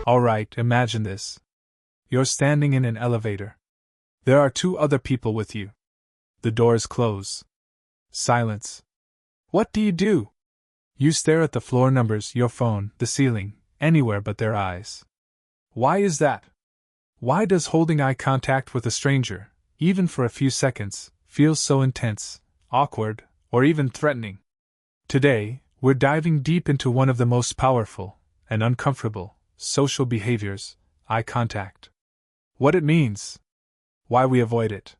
Alright, imagine this. You're standing in an elevator. There are two other people with you. The doors close. Silence. What do you do? You stare at the floor numbers, your phone, the ceiling, anywhere but their eyes. Why is that? Why does holding eye contact with a stranger, even for a few seconds, feel so intense, awkward, or even threatening? Today, we're diving deep into one of the most powerful and uncomfortable social behaviors, eye contact. What it means, why we avoid it,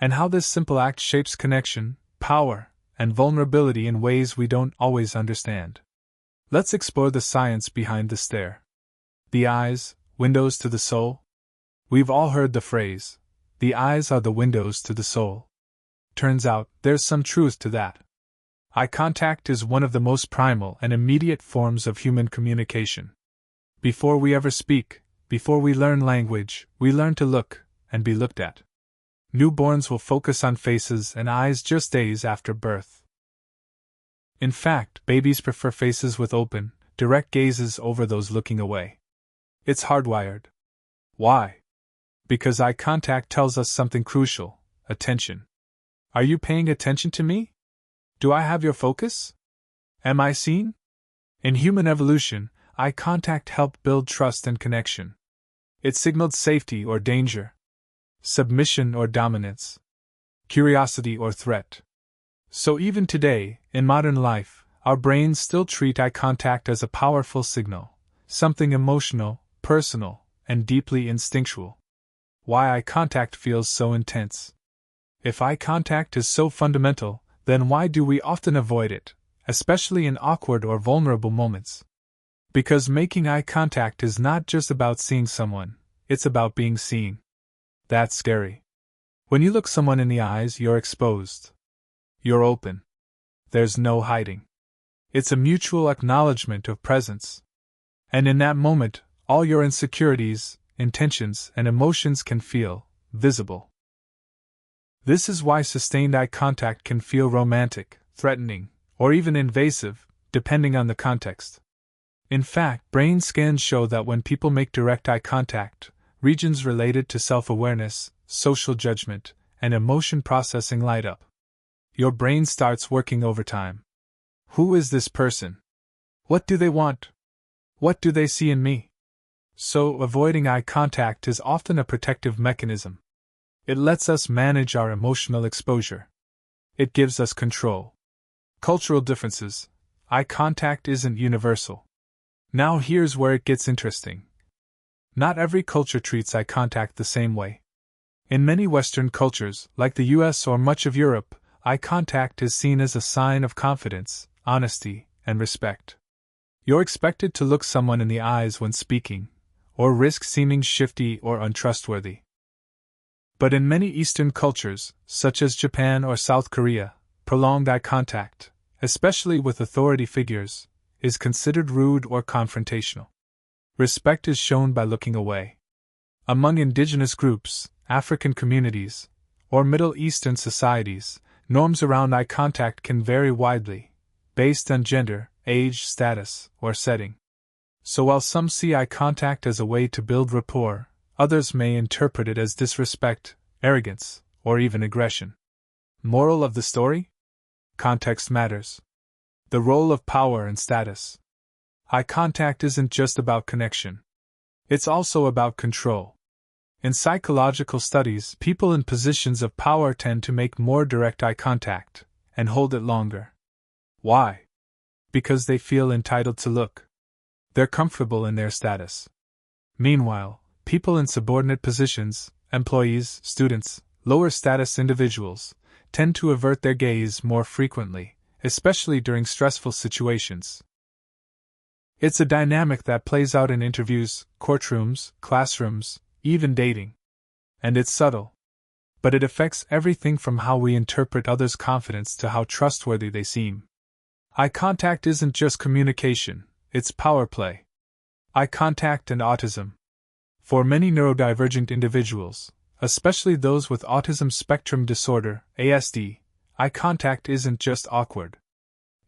and how this simple act shapes connection, power, and vulnerability in ways we don't always understand. Let's explore the science behind the stare. The eyes, windows to the soul? We've all heard the phrase, the eyes are the windows to the soul. Turns out, there's some truth to that. Eye contact is one of the most primal and immediate forms of human communication. Before we ever speak, before we learn language, we learn to look and be looked at. Newborns will focus on faces and eyes just days after birth. In fact, babies prefer faces with open, direct gazes over those looking away. It's hardwired. Why? Because eye contact tells us something crucial: attention. Are you paying attention to me? Do I have your focus? Am I seen? In human evolution, eye contact helped build trust and connection. It signaled safety or danger, submission or dominance, curiosity or threat. So even today, in modern life, our brains still treat eye contact as a powerful signal, something emotional, personal, and deeply instinctual. Why eye contact feels so intense. If eye contact is so fundamental, then why do we often avoid it, especially in awkward or vulnerable moments? Because making eye contact is not just about seeing someone, it's about being seen. That's scary. When you look someone in the eyes, you're exposed. You're open. There's no hiding. It's a mutual acknowledgement of presence. And in that moment, all your insecurities, intentions, and emotions can feel visible. This is why sustained eye contact can feel romantic, threatening, or even invasive, depending on the context. In fact, brain scans show that when people make direct eye contact, regions related to self-awareness, social judgment, and emotion processing light up. Your brain starts working overtime. Who is this person? What do they want? What do they see in me? So, avoiding eye contact is often a protective mechanism. It lets us manage our emotional exposure. It gives us control. Cultural differences. Eye contact isn't universal. Now here's where it gets interesting. Not every culture treats eye contact the same way. In many Western cultures, like the US or much of Europe, eye contact is seen as a sign of confidence, honesty, and respect. You're expected to look someone in the eyes when speaking, or risk seeming shifty or untrustworthy. But in many Eastern cultures, such as Japan or South Korea, prolonged eye contact, especially with authority figures, is considered rude or confrontational. Respect is shown by looking away. Among indigenous groups, African communities, or Middle Eastern societies, norms around eye contact can vary widely, based on gender, age, status, or setting. So while some see eye contact as a way to build rapport, others may interpret it as disrespect, arrogance, or even aggression. Moral of the story? Context matters. The role of power and status. Eye contact isn't just about connection. It's also about control. In psychological studies, people in positions of power tend to make more direct eye contact and hold it longer. Why? Because they feel entitled to look. They're comfortable in their status. Meanwhile, people in subordinate positions, employees, students, lower status individuals, tend to avert their gaze more frequently, especially during stressful situations. It's a dynamic that plays out in interviews, courtrooms, classrooms, even dating. And it's subtle. But it affects everything from how we interpret others' confidence to how trustworthy they seem. Eye contact isn't just communication, it's power play. Eye contact and autism. For many neurodivergent individuals, especially those with autism spectrum disorder, ASD, eye contact isn't just awkward.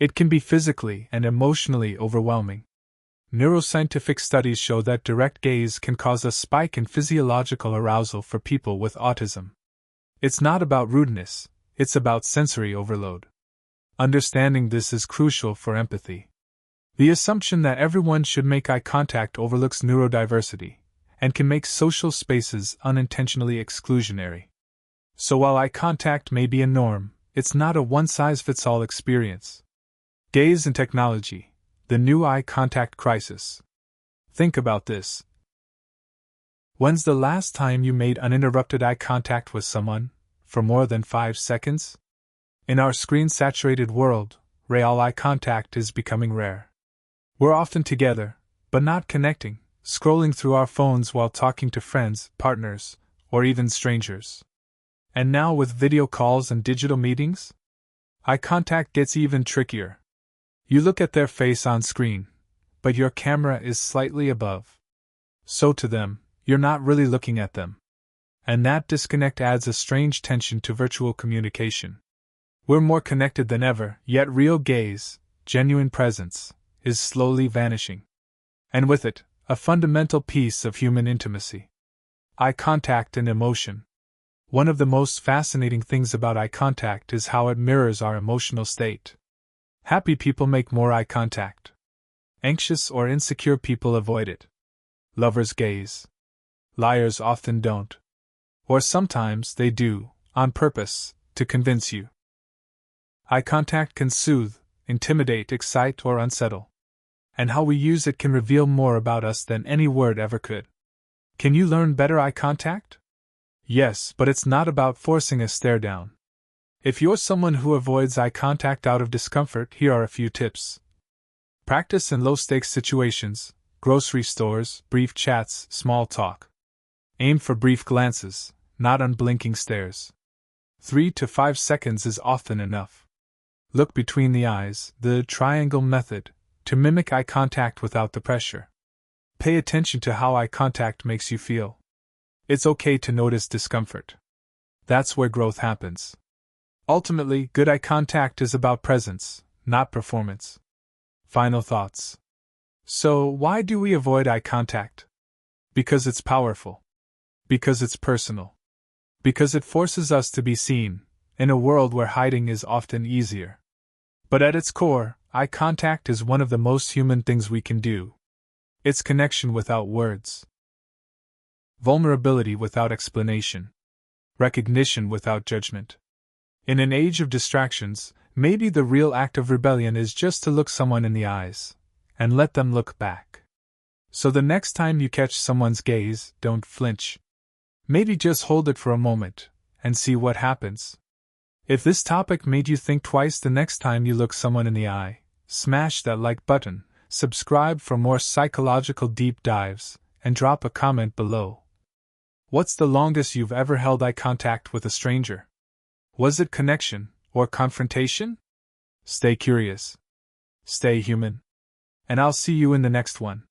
It can be physically and emotionally overwhelming. Neuroscientific studies show that direct gaze can cause a spike in physiological arousal for people with autism. It's not about rudeness, it's about sensory overload. Understanding this is crucial for empathy. The assumption that everyone should make eye contact overlooks neurodiversity and can make social spaces unintentionally exclusionary. So while eye contact may be a norm, it's not a one-size-fits-all experience. Gaze and technology, the new eye contact crisis. Think about this. When's the last time you made uninterrupted eye contact with someone, for more than 5 seconds? In our screen-saturated world, real eye contact is becoming rare. We're often together, but not connecting, scrolling through our phones while talking to friends, partners, or even strangers. And now with video calls and digital meetings? Eye contact gets even trickier. You look at their face on screen, but your camera is slightly above. So to them, you're not really looking at them. And that disconnect adds a strange tension to virtual communication. We're more connected than ever, yet real gaze, genuine presence, is slowly vanishing. And with it, a fundamental piece of human intimacy. Eye contact and emotion. One of the most fascinating things about eye contact is how it mirrors our emotional state. Happy people make more eye contact. Anxious or insecure people avoid it. Lovers gaze. Liars often don't. Or sometimes they do, on purpose, to convince you. Eye contact can soothe, intimidate, excite, or unsettle. And how we use it can reveal more about us than any word ever could. Can you learn better eye contact? Yes, but it's not about forcing a stare down. If you're someone who avoids eye contact out of discomfort, here are a few tips. Practice in low-stakes situations, grocery stores, brief chats, small talk. Aim for brief glances, not unblinking stares. 3 to 5 seconds is often enough. Look between the eyes, the triangle method, to mimic eye contact without the pressure. Pay attention to how eye contact makes you feel. It's okay to notice discomfort. That's where growth happens. Ultimately, good eye contact is about presence, not performance. Final thoughts. So, why do we avoid eye contact? Because it's powerful. Because it's personal. Because it forces us to be seen, in a world where hiding is often easier. But at its core, eye contact is one of the most human things we can do. It's connection without words. Vulnerability without explanation. Recognition without judgment. In an age of distractions, maybe the real act of rebellion is just to look someone in the eyes, and let them look back. So the next time you catch someone's gaze, don't flinch. Maybe just hold it for a moment, and see what happens. If this topic made you think twice the next time you look someone in the eye, smash that like button, subscribe for more psychological deep dives, and drop a comment below. What's the longest you've ever held eye contact with a stranger? Was it connection, or confrontation? Stay curious. Stay human. And I'll see you in the next one.